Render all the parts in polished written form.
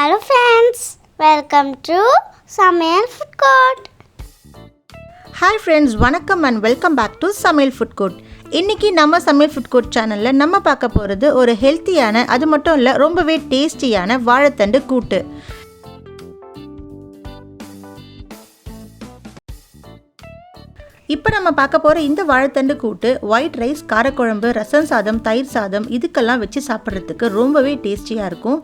Hello friends, welcome to Samayal Food Court. Hi friends, வணக்கம் and welcome back to Samayal Food Court. இன்னைக்கு நம்ம Samayal Food Court சேனல்ல நம்ம பார்க்க போறது ஒரு ஹெல்த்தியான, அது மட்டும் இல்ல ரொம்பவே டேஸ்டியான வாழைத்தண்டு கூட்டு. இப்போ நம்ம பார்க்க போற இந்த வாழைத்தண்டு கூட்டு ஒயிட் ரைஸ், காரக்குழம்பு, ரசம் சாதம், தயிர் சாதம் இதுக்கெல்லாம் வச்சு சாப்பிட்றதுக்கு ரொம்பவே டேஸ்டியா இருக்கும்.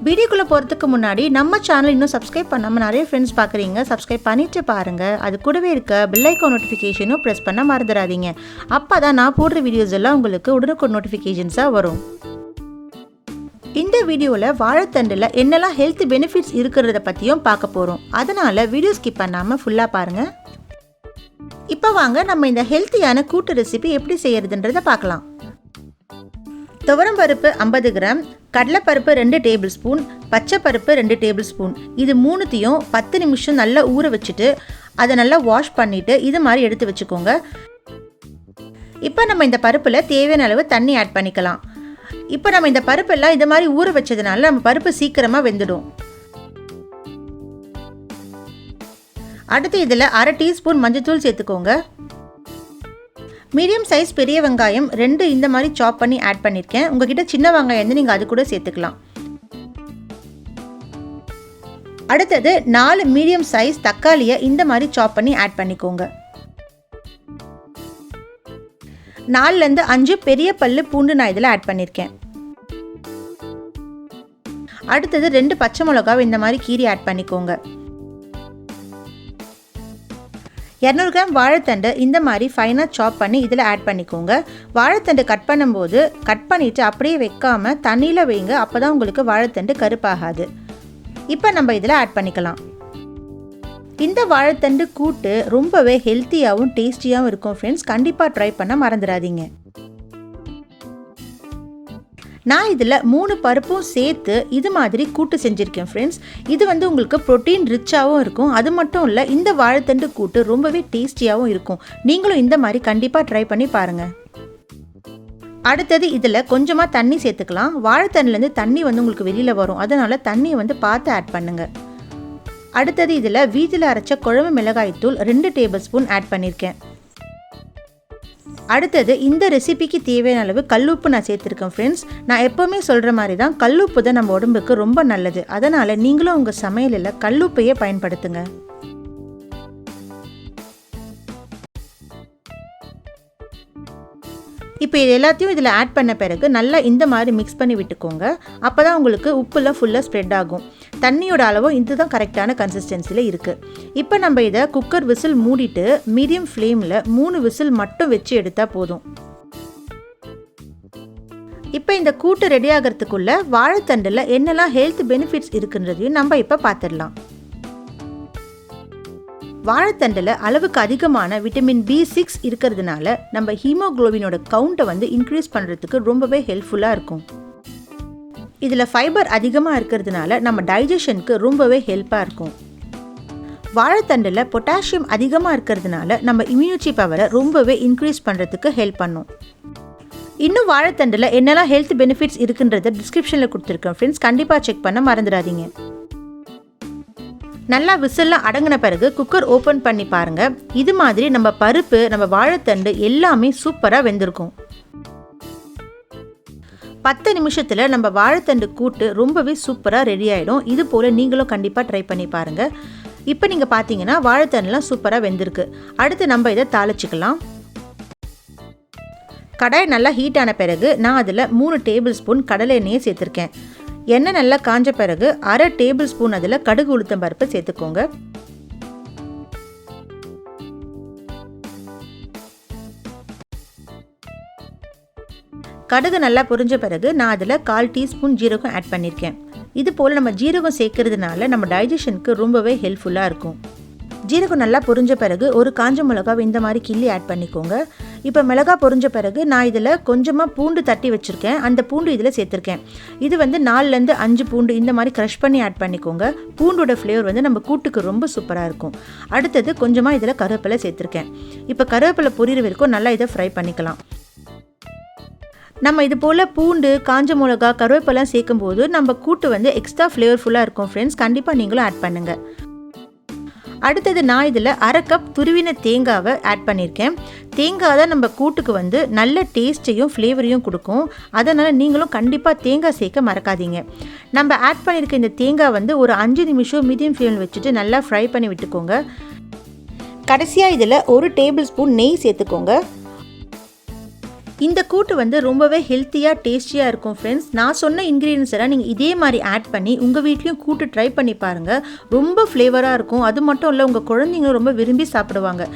வீடியோக்குள்ளே போகிறதுக்கு முன்னாடி நம்ம சேனல் இன்னும் சப்ஸ்கிரைப் பண்ணாமல் நிறைய ஃப்ரெண்ட்ஸ் பார்க்குறீங்க. சப்ஸ்கிரைப் பண்ணிட்டு பாருங்கள். அது கூடவே இருக்க பெல் ஐக்கான் நோட்டிஃபிகேஷனும் ப்ரெஸ் பண்ண மறந்துடாதீங்க. அப்போ தான் நான் போடுற வீடியோஸ் எல்லாம் உங்களுக்கு உடனுக்குடன் நோட்டிஃபிகேஷன்ஸாக வரும். இந்த வீடியோவில் வாழைத்தண்டில் என்னெல்லாம் ஹெல்த் பெனிஃபிட்ஸ் இருக்கிறத பற்றியும் பார்க்க போகிறோம். அதனால் வீடியோ ஸ்கிப் பண்ணாமல் ஃபுல்லாக பாருங்கள். இப்போ வாங்க நம்ம இந்த ஹெல்த்தியான கூட்டு ரெசிபி எப்படி செய்யறதுன்றதை பார்க்கலாம். துவரம் பருப்பு 50 கிராம், கடலைப்பருப்பு 2 டேபிள் ஸ்பூன், பச்சை பருப்பு 2 டேபிள் ஸ்பூன், இது மூணுத்தையும் 10 நிமிஷம் நல்லா ஊற வச்சுட்டு அதை நல்லா வாஷ் பண்ணிவிட்டு இது மாதிரி எடுத்து வச்சுக்கோங்க. இப்போ நம்ம இந்த பருப்பில் தேவையான அளவு தண்ணி ஆட் பண்ணிக்கலாம். இப்போ நம்ம இந்த பருப்பெல்லாம் இது மாதிரி ஊற வச்சதுனால நம்ம பருப்பு சீக்கிரமாக வெந்துடும். அடுத்து இதில் 1/2 டீஸ்பூன் மஞ்சள்தூள் சேர்த்துக்கோங்க. மீடியம் சைஸ் பெரிய வெங்காயம் 2 இந்த மாதிரி சாப் பண்ணி ஆட் பண்ணியிருக்கேன். உங்ககிட்ட சின்ன வெங்காயம் வந்து நீங்கள் அது கூட சேர்த்துக்கலாம். அடுத்தது 4 மீடியம் சைஸ் தக்காளியை இந்த மாதிரி சாப் பண்ணி ஆட் பண்ணிக்கோங்க. 4லேருந்து 5 பெரிய பல்லு பூண்டு நான் இதில் ஆட் பண்ணியிருக்கேன். அடுத்தது 2 பச்சை மிளகாவை இந்த மாதிரி கீரி ஆட் பண்ணிக்கோங்க. 200 கிராம் வாழைத்தண்டு இந்த மாதிரி ஃபைனாக சாப் பண்ணி இதில் ஆட் பண்ணிக்கோங்க. வாழைத்தண்டு கட் பண்ணும்போது கட் பண்ணிவிட்டு அப்படியே வைக்காமல் தண்ணியில் வைங்க. அப்போ தான் உங்களுக்கு வாழைத்தண்டு கருப்பாகாது. இப்போ நம்ம இதில் ஆட் பண்ணிக்கலாம். இந்த வாழைத்தண்டு கூட்டு ரொம்பவே ஹெல்த்தியாகவும் டேஸ்டியாகவும் இருக்கும் ஃப்ரெண்ட்ஸ். கண்டிப்பாக ட்ரை பண்ண மறந்துடாதீங்க. நான் இதில் 3 பருப்பும் சேர்த்து இது மாதிரி கூட்டு செஞ்சுருக்கேன் ஃப்ரெண்ட்ஸ். இது வந்து உங்களுக்கு ப்ரோட்டீன் ரிச்சாகவும் இருக்கும். அது மட்டும் இல்லை, இந்த வாழைத்தண்டு கூட்டு ரொம்பவே டேஸ்டியாகவும் இருக்கும். நீங்களும் இந்த மாதிரி கண்டிப்பாக ட்ரை பண்ணி பாருங்கள். அடுத்தது இதில் கொஞ்சமாக தண்ணி சேர்த்துக்கலாம். வாழைத்தண்டுலேருந்து தண்ணி வந்து உங்களுக்கு வெளியில் வரும். அதனால் தண்ணியை வந்து பார்த்து ஆட் பண்ணுங்கள். அடுத்தது இதில் வீட்டில் அரைச்ச குழம்பு மிளகாய்த்தூள் 2 டேபிள் ஸ்பூன் ஆட் பண்ணியிருக்கேன். அடுத்தது இந்த ரெசிபிக்கு தேவையான அளவு கல்லுப்பு நான் சேர்த்துருக்கேன் ஃப்ரெண்ட்ஸ். நான் எப்போவுமே சொல்கிற மாதிரி தான், கல்லுப்பு தான் நம்ம உடம்புக்கு ரொம்ப நல்லது. அதனால் நீங்களும் உங்கள் சமையலில் கல்லுப்பையே பயன்படுத்துங்க. இப்போ இது எல்லாத்தையும் இதில் ஆட் பண்ண பிறகு நல்லா இந்த மாதிரி மிக்ஸ் பண்ணி விட்டுக்கோங்க. அப்போ தான் உங்களுக்கு உப்புலாம் ஃபுல்லாக ஸ்ப்ரெட் ஆகும். தண்ணியோட அளவும் இதுதான் கரெக்டான கன்சிஸ்டன்சியில் இருக்குது. இப்போ நம்ம இதை குக்கர் விசில் மூடிட்டு மீடியம் ஃப்ளேமில் 3 விசில் மட்டும் வச்சு எடுத்தால் போதும். இப்போ இந்த கூட்டு ரெடி ஆகிறதுக்குள்ளே வாழைத்தண்டில் என்னெல்லாம் ஹெல்த் பெனிஃபிட்ஸ் இருக்குன்றதையும் நம்ம இப்போ பார்த்துடலாம். வாழைத்தண்டில் அளவுக்கு அதிகமான விட்டமின் B6 இருக்கிறதுனால நம்ம ஹீமோக்ளோபினோட கவுண்ட்டை வந்து இன்க்ரீஸ் பண்ணுறதுக்கு ரொம்பவே ஹெல்ப்ஃபுல்லாக இருக்கும். இதில் ஃபைபர் அதிகமாக இருக்கிறதுனால நம்ம டைஜஷனுக்கு ரொம்பவே ஹெல்ப்பாக இருக்கும். வாழைத்தண்டில் பொட்டாசியம் அதிகமாக இருக்கிறதுனால நம்ம இம்யூனிட்டி பவரை ரொம்பவே இன்க்ரீஸ் பண்ணுறதுக்கு ஹெல்ப் பண்ணும். இன்னும் வாழைத்தண்டில் என்னெல்லாம் ஹெல்த் பெனிஃபிட்ஸ் இருக்குன்றதை டிஸ்கிரிப்ஷனில் கொடுத்துருக்கேன் ஃப்ரெண்ட்ஸ். கண்டிப்பாக செக் பண்ண மறந்துடாதீங்க. நல்லா விசில்லாம் அடங்கின பிறகு குக்கர் ஓப்பன் பண்ணி பாருங்கள். இது மாதிரி நம்ம பருப்பு, நம்ம வாழைத்தண்டு எல்லாமே சூப்பராக வெந்திருக்கும். 10 நிமிஷத்தில் நம்ம வாழைத்தண்டு கூட்டு ரொம்பவே சூப்பராக ரெடி ஆகிடும். இது போல் நீங்களும் கண்டிப்பாக ட்ரை பண்ணி பாருங்கள். இப்போ நீங்கள் பார்த்தீங்கன்னா வாழைத்தண்டுலாம் சூப்பராக வெந்திருக்கு. அடுத்து நம்ம இதை தாளிச்சிக்கலாம். கடாய் நல்லா ஹீட் ஆன பிறகு நான் அதில் 3 டேபிள் ஸ்பூன் கடலை எண்ணெயை சேர்த்துருக்கேன். எண்ணெய் நல்லா காஞ்ச பிறகு 1/2 டேபிள் ஸ்பூன் அதில் கடுகு உளுத்தம் பருப்பு சேர்த்துக்கோங்க. கடுகு நல்லா பொரிஞ்ச பிறகு நான் அதில் 1/4 டீஸ்பூன் ஜீரகம் ஆட் பண்ணியிருக்கேன். இது போல் நம்ம ஜீரகம் சேர்க்கறதுனால நம்ம டைஜஷனுக்கு ரொம்பவே ஹெல்ப்ஃபுல்லாக இருக்கும். ஜீரகம் நல்லா பொரிஞ்ச பிறகு ஒரு காஞ்ச மிளகாவை இந்த மாதிரி கிள்ளி ஆட் பண்ணிக்கோங்க. இப்போ மிளகா பொரிஞ்ச பிறகு நான் இதில் கொஞ்சமாக பூண்டு தட்டி வச்சுருக்கேன். அந்த பூண்டு இதில் சேர்த்துருக்கேன். இது வந்து 4லேருந்து 5 பூண்டு இந்த மாதிரி க்ரஷ் பண்ணி ஆட் பண்ணிக்கோங்க. பூண்டோட ஃப்ளேவர் வந்து நம்ம கூட்டுக்கு ரொம்ப சூப்பராக இருக்கும். அடுத்தது கொஞ்சமாக இதில் கருவேப்பிலை சேர்த்துருக்கேன். இப்போ கருவேப்பிலை பொரியிற வரைக்கும் நல்லா இதை ஃப்ரை பண்ணிக்கலாம். நம்ம இது போல் பூண்டு, காஞ்ச மிளகா, கருவேப்பிலாம் சேர்க்கும்போது நம்ம கூட்டு வந்து எக்ஸ்ட்ரா ஃப்ளேவர்ஃபுல்லாக இருக்கும் ஃப்ரெண்ட்ஸ். கண்டிப்பாக நீங்களும் ஆட் பண்ணுங்கள். அடுத்தது நான் இதில் 1/2 கப் துருவின தேங்காவை ஆட் பண்ணியிருக்கேன். தேங்காய் தான் நம்ம கூட்டுக்கு வந்து நல்ல டேஸ்ட்டையும் ஃப்ளேவரையும் கொடுக்கும். அதனால் நீங்களும் கண்டிப்பாக தேங்காய் சேர்க்க மறக்காதீங்க. நம்ம ஆட் பண்ணியிருக்க இந்த தேங்காய் வந்து ஒரு 5 நிமிஷம் மீடியம் ஃப்ளேமில் வச்சுட்டு நல்லா ஃப்ரை பண்ணி விட்டுக்கோங்க. கடைசியாக இதில் 1 டேபிள் ஸ்பூன் நெய் சேர்த்துக்கோங்க. இந்த கூட்டு வந்து ரொம்பவே ஹெல்த்தியாக டேஸ்டியாக இருக்கும் ஃப்ரெண்ட்ஸ். நான் சொன்ன இன்க்ரீடியன்ஸ் எல்லாம் நீங்கள் இதே மாதிரி ஆட் பண்ணி உங்கள் வீட்லேயும் கூட்டு ட்ரை பண்ணி பாருங்கள். ரொம்ப ஃப்ளேவராக இருக்கும். அது மட்டும் இல்லை, உங்கள் குழந்தைங்களும் ரொம்ப விரும்பி சாப்பிடுவாங்க.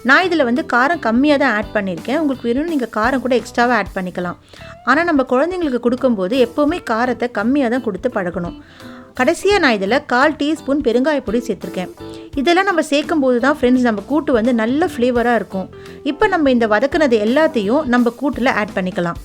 நான் இதில் வந்து காரம் கம்மியாக தான் ஆட் பண்ணியிருக்கேன். உங்களுக்கு வேணும்னு நீங்கள் காரம் கூட எக்ஸ்ட்ராவாக ஆட் பண்ணிக்கலாம். ஆனால் நம்ம குழந்தைங்களுக்கு கொடுக்கும்போது எப்போவுமே காரத்தை கம்மியாக தான் கொடுத்து பழகணும். கடைசியாக நான் இதில் 1/4 டீஸ்பூன் பெருங்காயப்பொடி சேர்த்துருக்கேன். இதெல்லாம் நம்ம சேர்க்கும் போது தான் ஃப்ரெண்ட்ஸ் நம்ம கூட்டு வந்து நல்ல ஃப்ளேவராக இருக்கும். இப்போ நம்ம இந்த வதக்குனது எல்லாத்தையும் நம்ம கூட்டில் ஆட் பண்ணிக்கலாம்.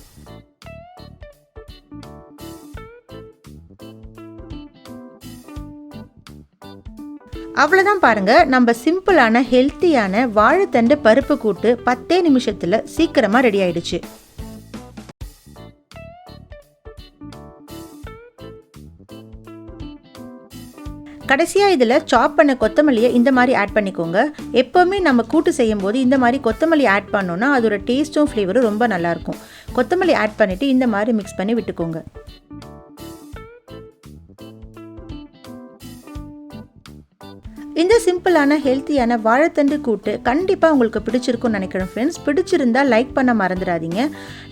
அவ்வளோதான் பாருங்கள், நம்ம சிம்பிளான ஹெல்த்தியான வாழைத்தண்டு பருப்பு கூட்டு 10 நிமிஷத்தில் சீக்கிரமாக ரெடி ஆயிடுச்சு. கடைசியாக இதில் சாப் பண்ண கொத்தமல்லியை இந்த மாதிரி ஆட் பண்ணிக்கோங்க. எப்போவுமே நம்ம கூட்டு செய்யும் போது இந்த மாதிரி கொத்தமல்லி ஆட் பண்ணோன்னா அதோட டேஸ்ட்டும் ஃப்ளேவரும் ரொம்ப நல்லாயிருக்கும். கொத்தமல்லி ஆட் பண்ணிவிட்டு இந்த மாதிரி மிக்ஸ் பண்ணி விட்டுக்கோங்க. இந்த சிம்பிளான ஹெல்த்தியான வாழைத்தண்டு கூட்டு கண்டிப்பாக உங்களுக்கு பிடிச்சிருக்கும்னு நினைக்கிறேன் ஃப்ரெண்ட்ஸ். பிடிச்சிருந்தால் லைக் பண்ண மறந்துடாதீங்க.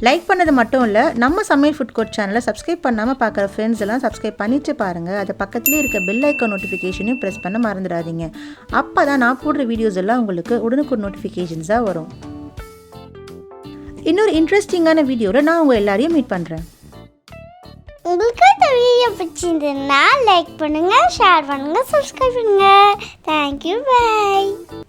லைக் பண்ணது மட்டும் இல்லை, நம்ம சமையல் ஃபுட் கோர்ட் சேனலை சப்ஸ்கிரைப் பண்ணாமல் பார்க்குற ஃப்ரெண்ட்ஸ் எல்லாம் சப்ஸ்கிரைப் பண்ணிட்டு பாருங்கள். அது பக்கத்துலேயே இருக்க பெல் ஐக்கான் நோட்டிஃபிகேஷனையும் ப்ரெஸ் பண்ண மறந்துடாதீங்க. அப்போ தான் நான் போடுற வீடியோஸ் எல்லாம் உங்களுக்கு உடனுக்குடன் நோட்டிஃபிகேஷன்ஸாக வரும். இன்னொரு இன்ட்ரெஸ்டிங்கான வீடியோவில் நான் உங்கள் எல்லாரையும் மீட் பண்ணுறேன். உங்களுக்கு இந்த வீடியோ பிடிச்சிருந்ததுன்னா லைக் பண்ணுங்கள், ஷேர் பண்ணுங்கள், சப்ஸ்கிரைப் பண்ணுங்கள். Thank you, by.